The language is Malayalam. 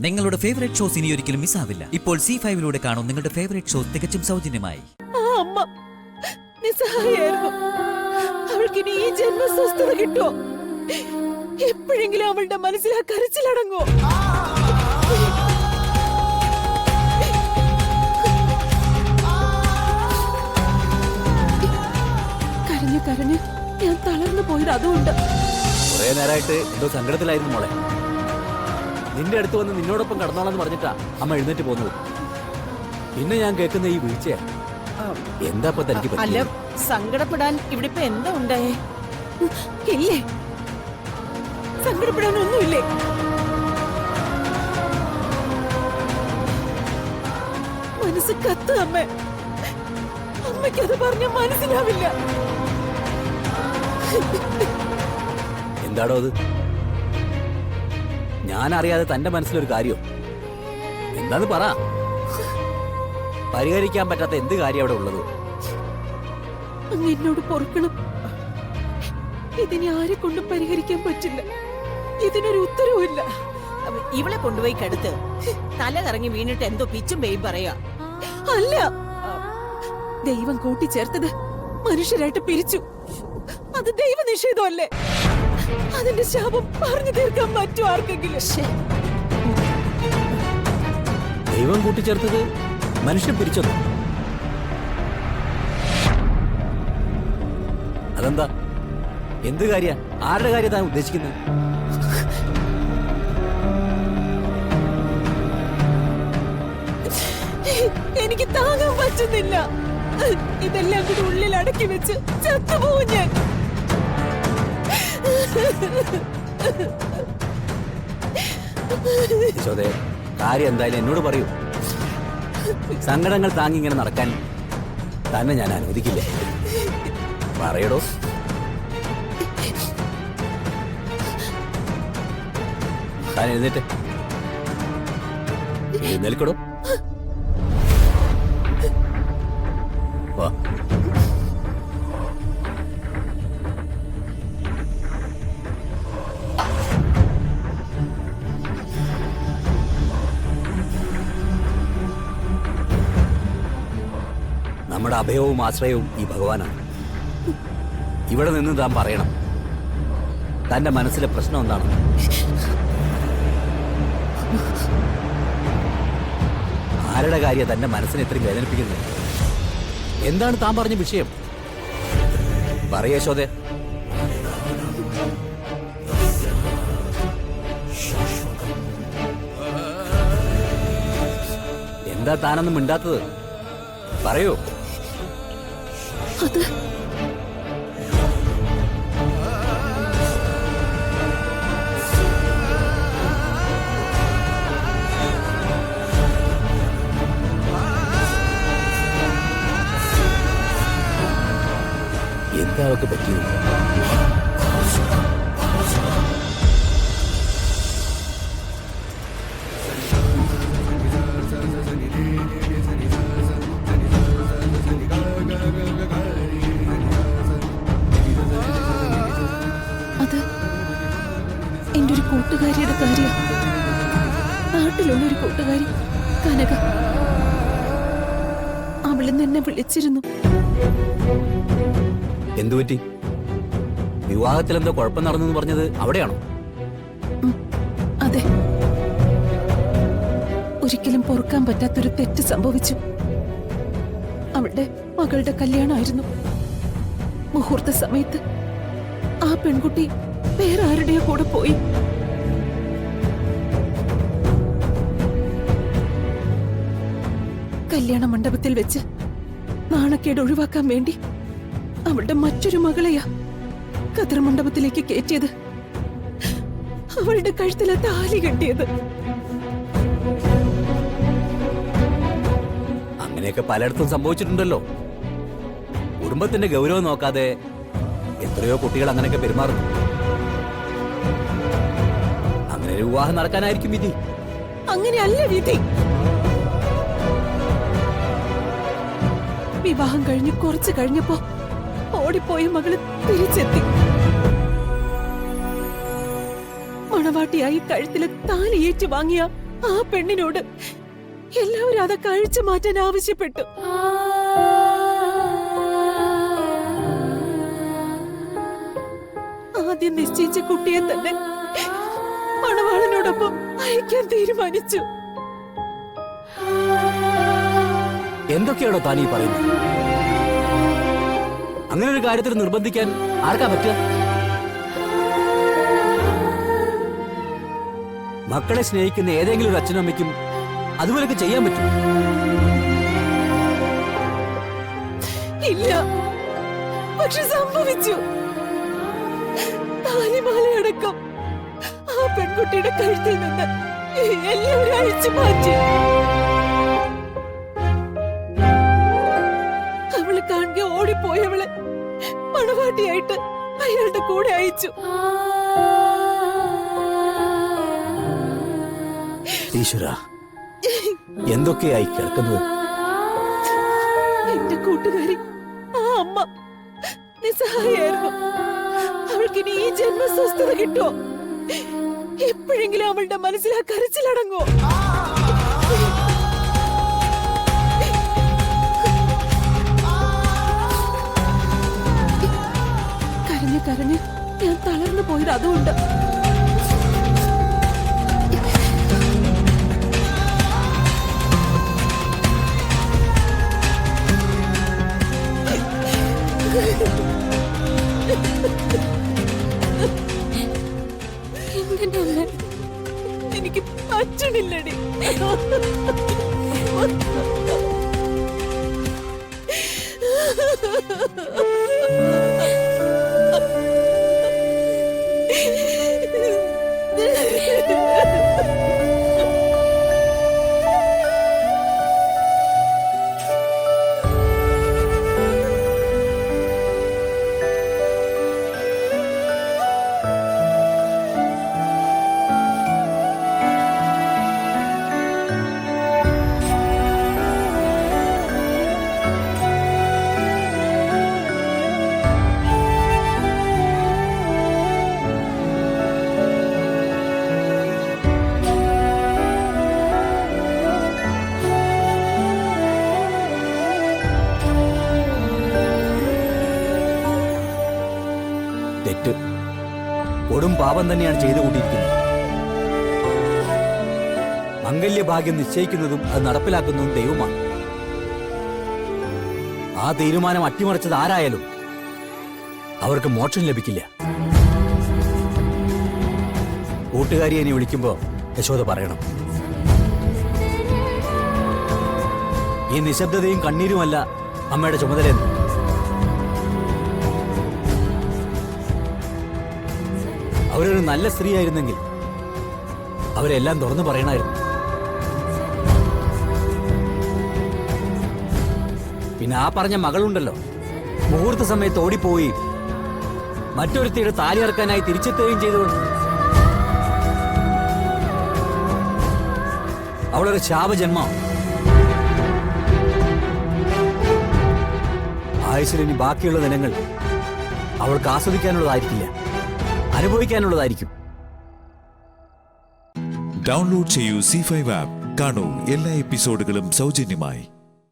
നിങ്ങളുടെ ഫേവറേറ്റ് ഷോസ് ഇനി ഒരിക്കലും മിസ്സാവില്ല. ഇപ്പോൾ C5 കാണും നിങ്ങളുടെ ഫേവറേറ്റ് ഷോസ് തികച്ചും സൗജന്യമായി. അമ്മ നിസ്സഹായായിരുന്നു. അവൾക്കിനി ഈ ജന്മസ്വസ്ഥത കിട്ടുമോ? എപ്പോഴെങ്കിലും അവളുടെ മനസ്സിൽ ആ കരച്ചിലടങ്ങോ? കരഞ്ഞു കരഞ്ഞ് ഞാൻ തളർന്നു പോയത് അതുകൊണ്ട്. കുറെ നേരമായിട്ട് എന്തോ സങ്കടത്തിലായിരുന്നു മോളെ. നിന്റെ അടുത്ത് വന്ന് നിന്നോടൊപ്പം കടന്നോളാന്ന് പറഞ്ഞിട്ടാ അമ്മ എഴുന്നേറ്റ് പോകുന്നത്. പിന്നെ ഞാൻ കേൾക്കുന്ന ഈ വീഴ്ചയാ. എന്താ ഇപ്പൊ തനിക്ക് അല്ല, പറ്റിയത്? സങ്കടപ്പെടാൻ ഇവിടെ ഇപ്പൊ എന്താ ഉണ്ടായേ? ഇല്ലേ, സങ്കടപ്പെടാനൊന്നുമില്ലേ? മനസ്സ് കത്ത് അമ്മ. അമ്മയ്ക്കത് പറഞ്ഞ മനസ്സിലാവില്ല. എന്താടോ അത്? ഞാൻ അറിയാതെ തന്റെ മനസ്സിലൊരു കാര്യം എന്താന്ന് പറ. പരിഹരിക്കാൻ പറ്റാത്ത എന്ത് കാര്യം അവിടെ ഉള്ളത്? അങ്ങ് എന്നോട് പൊറുക്കണം. ഇതിനെ ആരെ കൊണ്ടും പരിഹരിക്കാൻ പറ്റില്ല. ഇതിനൊരു ഉത്തരവുമില്ല. ഇവളെ കൊണ്ടുപോയി കടുത്ത് തല കറങ്ങി വീണിട്ട് എന്തോ പിച്ചും പേയും പറയാ. അല്ല, ദൈവം കൂട്ടിച്ചേർത്തത് മനുഷ്യരായിട്ട് പിരിച്ചു. അത് ദൈവനിഷേധമല്ലേ? അതിന്റെ ശാപം പറഞ്ഞു തീർക്കാൻ പറ്റും ആർക്കെങ്കിലും? ദൈവം കൂട്ടിച്ചേർത്തത് മനുഷ്യൻ പിരിച്ചത്? അതെന്താ? എന്ത് കാര്യ? ആരുടെ കാര്യത്താണ് ഉദ്ദേശിക്കുന്നത്? എനിക്ക് താങ്ങാൻ പറ്റുന്നില്ല. ഇതെല്ലാം കൂടി ഉള്ളിൽ അടക്കി വെച്ച് ചത്തുപോവും ഞാൻ. യശോദേ, കാര്യം എന്തായാലും എന്നോട് പറയൂ. സങ്കടങ്ങൾ താങ്ങി ഇങ്ങനെ നടക്കാൻ തന്നെ ഞാൻ അനുവദിക്കില്ല. പറയടോ. താൻ എഴുന്നേറ്റ് എഴുന്നേൽക്കടോ. വാ. നമ്മുടെ അഭയവും ആശ്രയവും ഈ ഭഗവാനാണ്. ഇവിടെ നിന്ന് താൻ പറയണം തന്റെ മനസ്സിലെ പ്രശ്നം എന്താണ്. ആരുടെ കാര്യം തന്റെ മനസ്സിനെ ഇത്രയും വേദനിപ്പിക്കുന്നത്? എന്താണ് താൻ പറഞ്ഞ വിഷയം? പറയേ യശോദേ. എന്താ താനൊന്നും മിണ്ടാത്തത്? പറയൂ. അത് എന്താ അവർക്ക് പറ്റിയത്? അത് എന്റെ ഒരു കൂട്ടുകാരിയുടെ കാര്യം. നാട്ടിലുള്ള ഒരു കൂട്ടുകാരി കനക. അവളിന്ന് എന്നെ വിളിച്ചിരുന്നു. എന്തുപറ്റി? വിവാഹത്തിൽ എന്തോ കുഴപ്പം നടന്നു പറഞ്ഞത് അവിടെയാണോ? അതെ, ഒരിക്കലും പൊറുക്കാൻ പറ്റാത്തൊരു തെറ്റ് സംഭവിച്ചു. അവളുടെ മകളുടെ കല്യാണമായിരുന്നു. മുഹൂർത്ത സമയത്ത് ആ പെൺകുട്ടി വേറെ ആരുടെയോ കൂടെ പോയി. കല്യാണ മണ്ഡപത്തിൽ വെച്ച് നാണക്കേട് ഒഴിവാക്കാൻ വേണ്ടി അവളുടെ മറ്റൊരു മകളെയാ കതിർ മണ്ഡപത്തിലേക്ക് കയറ്റിയത്. അവളുടെ കഴുത്തിലെ താലി കെട്ടിയത്. അങ്ങനെയൊക്കെ പലയിടത്തും സംഭവിച്ചിട്ടുണ്ടല്ലോ. കുടുംബത്തിന്റെ ഗൗരവം നോക്കാതെ എത്രയോ കുട്ടികൾ അങ്ങനെയൊക്കെ പെരുമാറുന്നു. അങ്ങനെ ഒരു വിവാഹം നടക്കാനായിരിക്കും വിധി. അങ്ങനെയല്ല വിധി. വിവാഹം കഴിഞ്ഞ് കുറച്ച് കഴിഞ്ഞപ്പോ ഓടിപ്പോയ മകള് തിരിച്ചെത്തി. മണവാട്ടിയായി കഴുത്തിലെ താലിയേറ്റ് വാങ്ങിയ ആ പെണ്ണിനോട് എല്ലാവരും അതൊക്കെ അഴിച്ചു മാറ്റാൻ ആവശ്യപ്പെട്ടു. ആദ്യം നിശ്ചയിച്ച കുട്ടിയെ തന്നെ മണവാളനോടൊപ്പം അയക്കാൻ തീരുമാനിച്ചു. എന്തൊക്കെയാണോ താനീ പറയുന്നത്? അങ്ങനെ ഒരു കാര്യത്തിൽ നിർബന്ധിക്കാൻ ആർക്കാ പറ്റുക? മക്കളെ സ്നേഹിക്കുന്ന ഏതെങ്കിലും ഒരു അച്ഛനും അമ്മയ്ക്കും അതുപോലൊക്കെ ചെയ്യാൻ പറ്റും. ഇല്ല, പക്ഷെ സംഭവിച്ചു. താലിമാലയടക്കം ആ പെൺകുട്ടിയുടെ കഴുത്തിൽ നിന്ന് എല്ലാവരും അഴിച്ചു മാറ്റി. അവള് കാണുക ഓടിപ്പോയവളെ മണവാട്ടിയായിട്ട് അയാളുടെ കൂടെ അയച്ചു. ഈശ്വര, എന്തൊക്കെയായി കേൾക്കുന്നത്? എന്റെ കൂട്ടുകാരി ആ അമ്മ നിസ്സഹായായിരുന്നു. അവൾക്കിനി ഈ ജന്മസ്വസ്ഥത കിട്ടുമോ? എപ്പോഴെങ്കിലും അവളുടെ മനസ്സിൽ ആ കരച്ചിലടങ്ങോ? കരഞ്ഞ് കരഞ്ഞ് ഞാൻ തളർന്നു പോയത് അതുകൊണ്ട്. എനിക്ക് പറ്റണില്ലടി. തെറ്റ് കൊടും പാപം തന്നെയാണ് ചെയ്തുകൊണ്ടിരിക്കുന്നത്. മംഗല്യഭാഗ്യം നിശ്ചയിക്കുന്നതും അത് നടപ്പിലാക്കുന്നതും ദൈവമാണ്. ആ തീരുമാനം അട്ടിമറിച്ചത് ആരായാലും അവർക്ക് മോക്ഷം ലഭിക്കില്ല. കൂട്ടുകാരി എന്നെ വിളിക്കുമ്പോ യശോദ പറയണം, ഈ നിശബ്ദതയും കണ്ണീരുമല്ല അമ്മയുടെ ചുമതലയെന്ന്. അവരൊരു നല്ല സ്ത്രീ ആയിരുന്നെങ്കിൽ അവരെല്ലാം തുറന്നു പറയണമായിരുന്നു. പിന്നെ ആ പറഞ്ഞ മകളുണ്ടല്ലോ, മുഹൂർത്ത സമയത്ത് ഓടിപ്പോയി മറ്റൊരുത്തിയുടെ താലി ഇറക്കാനായി തിരിച്ചെത്തുകയും ചെയ്തു. അവളൊരു ശാപജന്മം. ആയുസ്സിൽ ഇനി ബാക്കിയുള്ള ദിനങ്ങൾ അവൾക്ക് ആസ്വദിക്കാനുള്ളതായിരിക്കില്ല, അനുഭവിക്കാനുള്ളതായിരിക്കും. ഡൗൺലോഡ് ചെയ്യൂ C5 ആപ്പ്. കാണൂ എല്ലാ എപ്പിസോഡുകളും സൗജന്യമായി.